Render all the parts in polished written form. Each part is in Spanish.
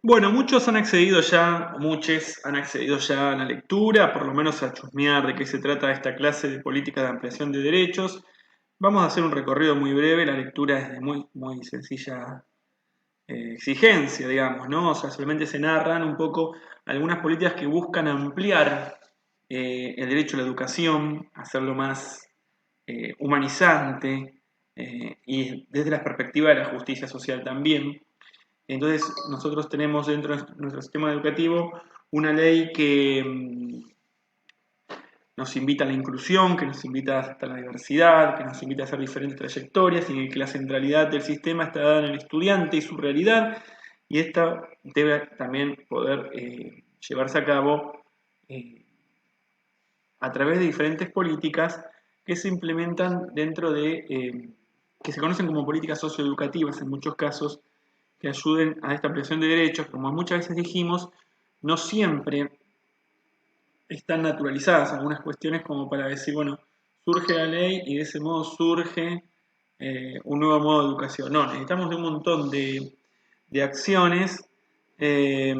Bueno, muchos han accedido ya, muchos han accedido ya a la lectura, por lo menos a chusmear de qué se trata esta clase de política de ampliación de derechos. Vamos a hacer un recorrido muy breve, la lectura es de muy sencilla exigencia, digamos, ¿no? O sea, solamente se narran un poco algunas políticas que buscan ampliar el derecho a la educación, hacerlo más humanizante y desde la perspectiva de la justicia social también. Entonces, nosotros tenemos dentro de nuestro sistema educativo una ley que nos invita a la inclusión, que nos invita hasta la diversidad, que nos invita a hacer diferentes trayectorias, y en el que la centralidad del sistema está dada en el estudiante y su realidad, y esta debe también poder llevarse a cabo eh, a través de diferentes políticas que se implementan dentro de, que se conocen como políticas socioeducativas en muchos casos, que ayuden a esta ampliación de derechos, como muchas veces dijimos, no siempre están naturalizadas algunas cuestiones como para decir, bueno, surge la ley y de ese modo surge un nuevo modo de educación. No, necesitamos de un montón de acciones eh,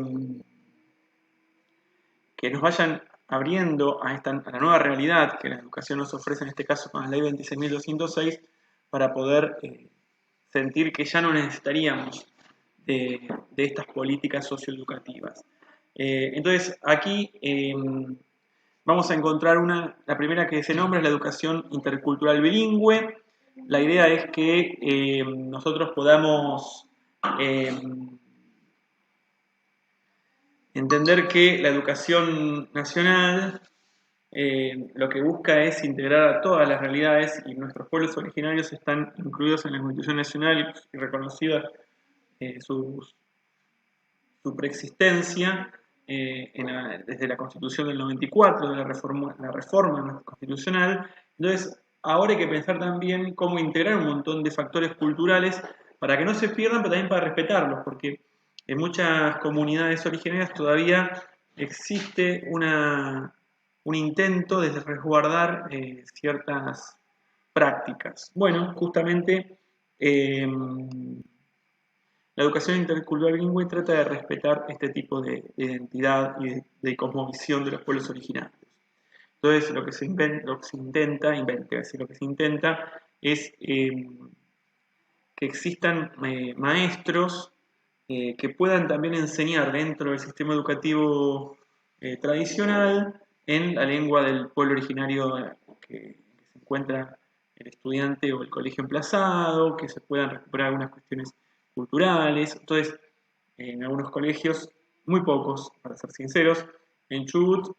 que nos vayan abriendo a la nueva realidad que la educación nos ofrece, en este caso con la ley 26.206, para poder sentir que ya no necesitaríamos de estas políticas socioeducativas. Entonces, aquí vamos a encontrar la primera que se nombra es la educación intercultural bilingüe. La idea es que nosotros podamos eh, entender que la educación nacional lo que busca es integrar a todas las realidades y nuestros pueblos originarios están incluidos en la Constitución Nacional y reconocida su, su preexistencia desde la Constitución del 94, de la reforma constitucional. Entonces, ahora hay que pensar también cómo integrar un montón de factores culturales para que no se pierdan, pero también para respetarlos, porque en muchas comunidades originarias todavía existe un intento de resguardar ciertas prácticas. Bueno, justamente la educación intercultural bilingüe trata de respetar este tipo de identidad y de cosmovisión de los pueblos originarios. Entonces, lo que se intenta, lo que se intenta es que existan maestros que puedan también enseñar dentro del sistema educativo tradicional en la lengua del pueblo originario que se encuentra el estudiante o el colegio emplazado, que se puedan recuperar algunas cuestiones culturales. Entonces, en algunos colegios, muy pocos, para ser sinceros, en Chubut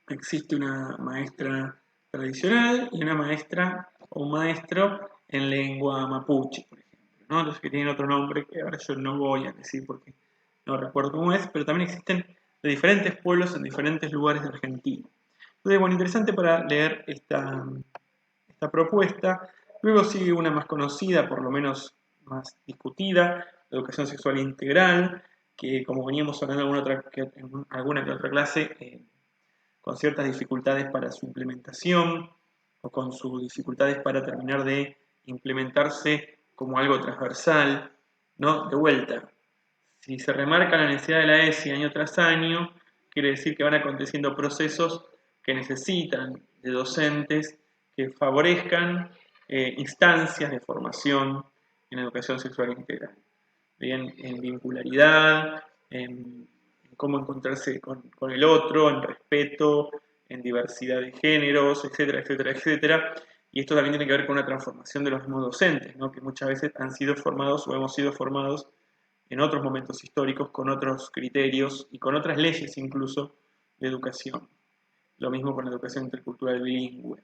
existe una maestra tradicional y una maestra o un maestro en lengua mapuche, por ejemplo, ¿no? Entonces que tienen otro nombre que ahora yo no voy a decir porque no recuerdo cómo es, pero también existen de diferentes pueblos en diferentes lugares de Argentina. Entonces, bueno, interesante para leer esta propuesta. Luego sigue una más conocida, por lo menos más discutida, la educación sexual integral, que como veníamos hablando en alguna que otra clase, con ciertas dificultades para su implementación o con sus dificultades para terminar de implementarse como algo transversal, ¿no? De vuelta, si se remarca la necesidad de la ESI año tras año, quiere decir que van aconteciendo procesos que necesitan de docentes que favorezcan instancias de formación en educación sexual integral. Bien, en vincularidad, en cómo encontrarse con el otro, en respeto, en diversidad de géneros, etcétera, etcétera, etcétera. Y esto también tiene que ver con una transformación de los mismos docentes, ¿no? Que muchas veces han sido formados o hemos sido formados en otros momentos históricos con otros criterios y con otras leyes incluso de educación. Lo mismo con la educación intercultural bilingüe.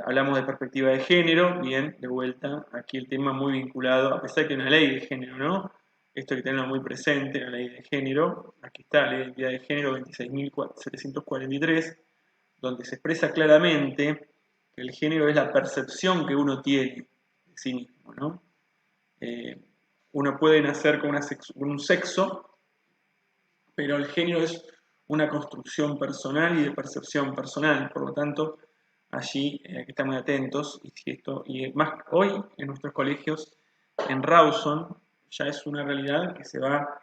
Hablamos de perspectiva de género, bien, de vuelta, aquí el tema muy vinculado, a pesar que hay una ley de género, ¿no? Esto hay que tenerlo muy presente, la ley de género, aquí está la ley de identidad de género 26.743, donde se expresa claramente que el género es la percepción que uno tiene de sí mismo, ¿no? Eh, Uno puede nacer con un sexo, pero el género es una construcción personal y de percepción personal, por lo tanto, allí hay que estar muy atentos, y más hoy en nuestros colegios, en Rawson, ya es una realidad que se va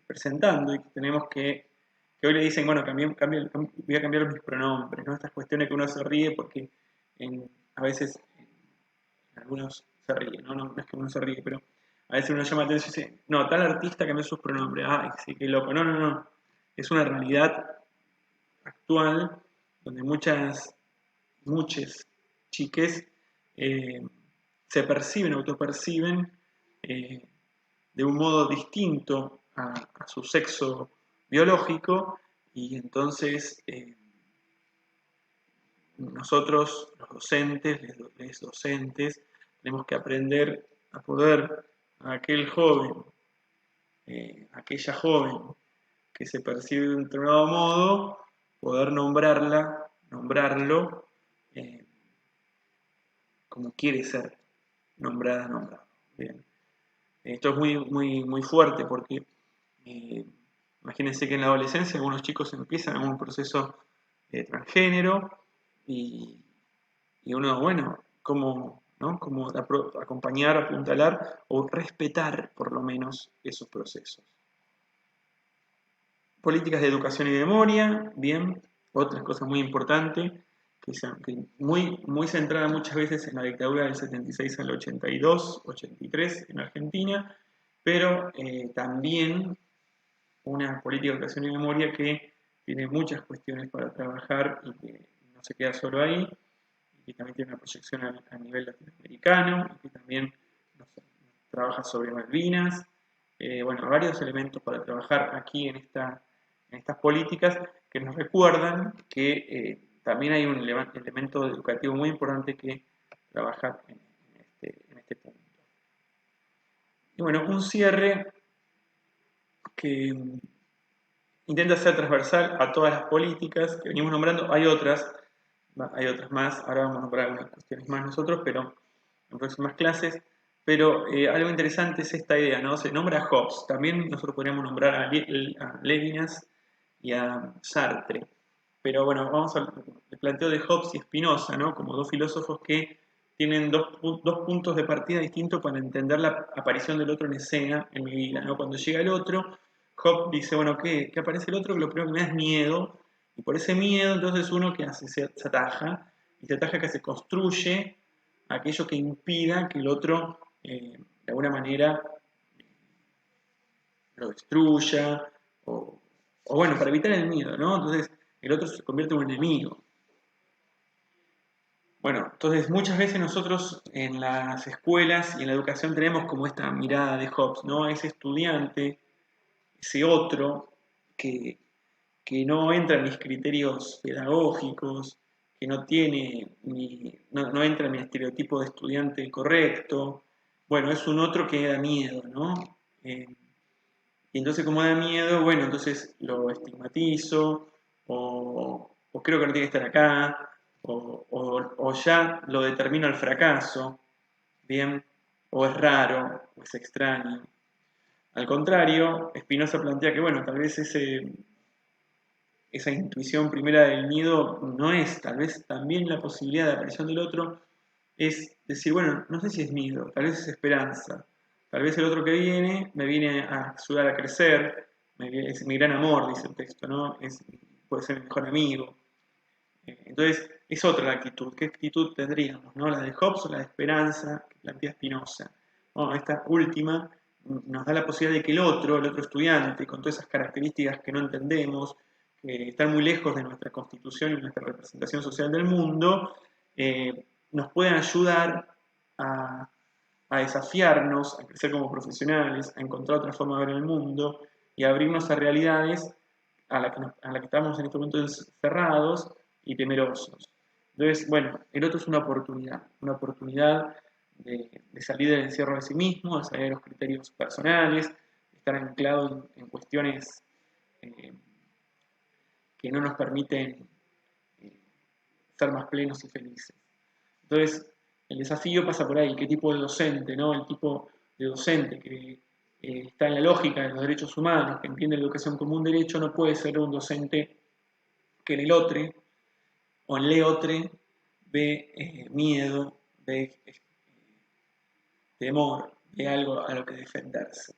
presentando y que tenemos que hoy le dicen, bueno, voy a cambiar mis pronombres, ¿no? Estas cuestiones que uno se ríe porque a veces algunos se ríen, ¿no? No es que uno se ríe, pero a veces uno llama la atención y dice, no, tal artista cambió sus pronombres, ay, sí, qué loco. No, no, no. Es una realidad actual donde muchas chiques eh, se perciben, autoperciben de un modo distinto a su sexo biológico y entonces nosotros, los docentes, les docentes, tenemos que aprender a poder a aquel joven, aquella joven que se percibe de un determinado modo, poder nombrarlo eh, como quiere ser nombrado. Bien. Esto es muy fuerte porque eh, imagínense que en la adolescencia algunos chicos empiezan en un proceso transgénero y, y uno, bueno, cómo, ¿no? Cómo acompañar, apuntalar o respetar por lo menos esos procesos. Políticas de educación y memoria, bien, otra cosa muy importante, que muy centrada muchas veces en la dictadura del 76 al 82, 83 en Argentina, pero también una política de educación y memoria que tiene muchas cuestiones para trabajar y que no se queda solo ahí, y que también tiene una proyección a nivel latinoamericano, y que también no sé, trabaja sobre Malvinas, bueno, varios elementos para trabajar aquí en estas políticas que nos recuerdan que también hay un elemento educativo muy importante que trabajar en este punto. Y bueno, un cierre que intenta ser transversal a todas las políticas que venimos nombrando. Hay otras más, ahora vamos a nombrar algunas cuestiones más nosotros, pero en próximas clases. Pero algo interesante es esta idea, ¿no? Se nombra a Hobbes, también nosotros podríamos nombrar a Levinas y a Sartre. Pero bueno, vamos al planteo de Hobbes y Spinoza, ¿no? Como dos filósofos que tienen dos puntos de partida distintos para entender la aparición del otro en escena en mi vida, ¿no? Cuando llega el otro, Hobbes dice, bueno, ¿qué aparece el otro? Que lo primero que me da es miedo, y por ese miedo, entonces uno que hace, se ataja, y se ataja que se construye aquello que impida que el otro, de alguna manera, lo destruya, o bueno, para evitar el miedo, ¿no? Entonces el otro se convierte en un enemigo. Bueno, entonces muchas veces nosotros en las escuelas y en la educación tenemos como esta mirada de Hobbes, ¿no? Ese estudiante, ese otro que, que no entra en mis criterios pedagógicos, que no tiene no entra en mi estereotipo de estudiante correcto. Bueno, es un otro que da miedo, ¿no? Y entonces como da miedo, bueno, entonces lo estigmatizo, o creo que no tiene que estar acá, o ya lo determino al fracaso, ¿bien? O es raro, o es extraño. Al contrario, Spinoza plantea que, bueno, tal vez esa intuición primera del miedo no es, tal vez también la posibilidad de aparición del otro es decir, bueno, no sé si es miedo, tal vez es esperanza, tal vez el otro que viene me viene a ayudar a crecer, es mi gran amor, dice el texto, ¿no? Puede ser mi mejor amigo. Entonces, es otra la actitud. ¿Qué actitud tendríamos? ¿No? ¿La de Hobbes o la de esperanza que plantea Spinoza? Bueno, esta última nos da la posibilidad de que el otro estudiante, con todas esas características que no entendemos, que están muy lejos de nuestra constitución y nuestra representación social del mundo, nos puedan ayudar a, a desafiarnos, a crecer como profesionales, a encontrar otra forma de ver el mundo y a abrirnos a realidades a la que estamos en este momento encerrados y temerosos. Entonces, bueno, el otro es una oportunidad de salir del encierro de sí mismo, de salir de los criterios personales, de estar anclado en cuestiones eh, que no nos permiten eh, ser más plenos y felices. Entonces, el desafío pasa por ahí, qué tipo de docente, ¿no? El tipo de docente que está en la lógica de los derechos humanos, que entiende la educación como un derecho, no puede ser un docente que en el otro o en el otro ve miedo, ve temor, ve algo a lo que defenderse.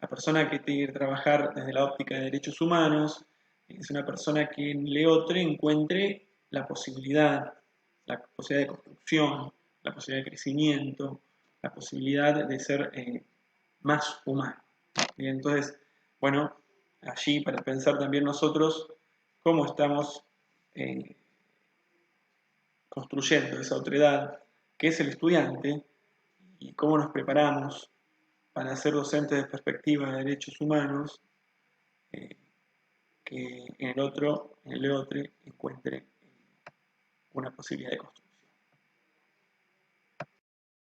La persona que tiene que trabajar desde la óptica de derechos humanos es una persona que en Leotre encuentre la posibilidad de construcción, la posibilidad de crecimiento, la posibilidad de ser más humano. Y entonces, bueno, allí para pensar también nosotros cómo estamos eh, construyendo esa otredad que es el estudiante y cómo nos preparamos para ser docentes de perspectiva de derechos humanos eh, que en el otro, en el otro, encuentre una posibilidad de construir.